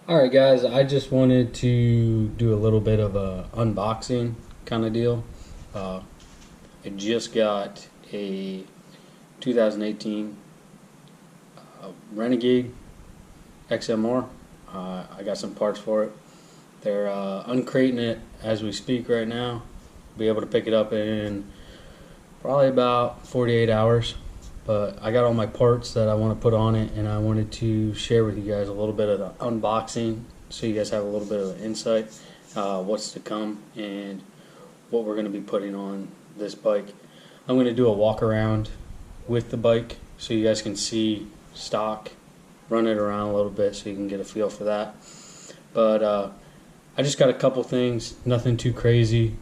Alright guys, I just wanted to do a little bit of a unboxing kind of deal. I just got a 2018 Renegade XMR. I got some parts for it. They're uncrating it as we speak right now. Be able to pick it up in probably about 48 hours. But I got all my parts that I want to put on it, and I wanted to share with you guys a little bit of the unboxing so you guys have a little bit of an insight what's to come and what we're going to be putting on this bike. I'm going to do a walk around with the bike so you guys can see stock, run it around a little bit so you can get a feel for that. But I just got a couple things, nothing too crazy,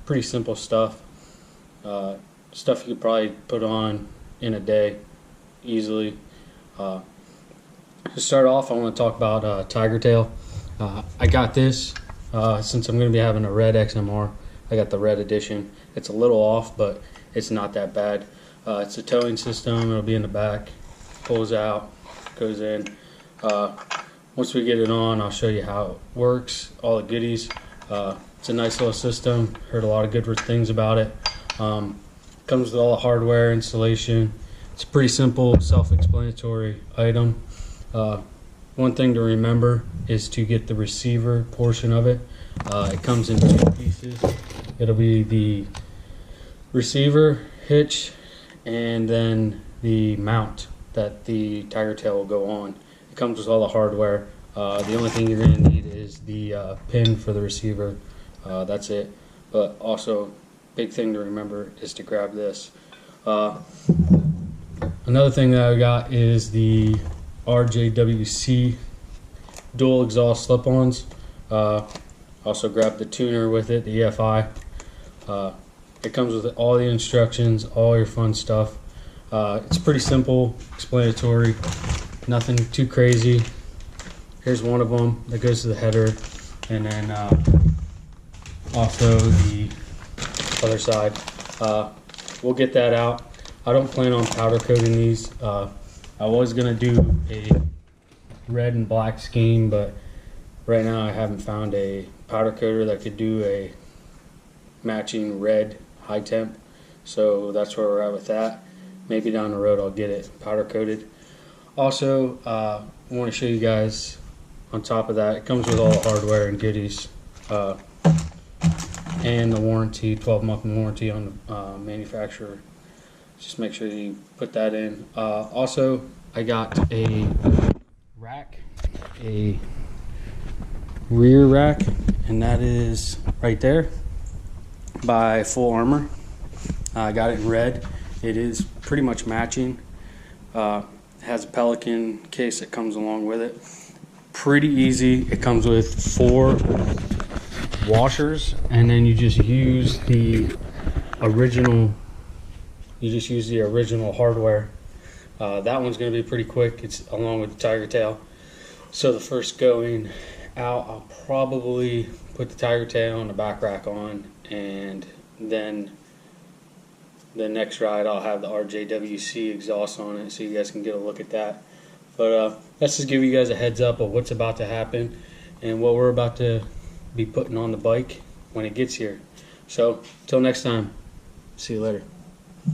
pretty simple stuff. Stuff you could probably put on in a day easily. To start off, I want to talk about Tiger Tail. I got this since I'm going to be having a red XMR. I got the red edition. It's a little off, but it's not that bad. It's a towing system. It'll be in the back, pulls out, goes in. Once we get it on, I'll show you how it works, all the goodies. It's a nice little system. Heard a lot of good things about it. Comes with all the hardware, installation. It's a pretty simple, self-explanatory item. One thing to remember is to get the receiver portion of it. It comes in two pieces. It'll be the receiver hitch and then the mount that the Tiger Tail will go on. It comes with all the hardware. The only thing you're going to need is the pin for the receiver. That's it. But also, big thing to remember is to grab this. Another thing that I got is the Rjwc dual exhaust slip-ons. Also grabbed the tuner with it, the EFI. It comes with all the instructions, all your fun stuff. It's pretty simple, explanatory, nothing too crazy. Here's one of them that goes to the header, and then also the other side. We'll get that out. I don't plan on powder coating these. I was gonna do a red and black scheme, but right now I haven't found a powder coater that could do a matching red high temp, so that's where we're at with that. Maybe down the road I'll get it powder coated. Also, I want to show you guys on top of that, it comes with all the hardware and goodies. And the warranty, 12-month warranty on the manufacturer. Just make sure you put that in. Also, I got a rack, a rear rack, and that is right there by Full Armor. I got it in red. It is pretty much matching. It has a Pelican case that comes along with it. Pretty easy. It comes with 4 washers, and then you just use the original hardware. That one's going to be pretty quick. It's along with the Tiger Tail. So the first going out, I'll probably put the Tiger Tail and the Backrack on, and then the next ride I'll have the Rjwc exhaust on it so you guys can get a look at that. But let's just give you guys a heads up of what's about to happen and what we're about to be putting on the bike when it gets here. So till next time, see you later.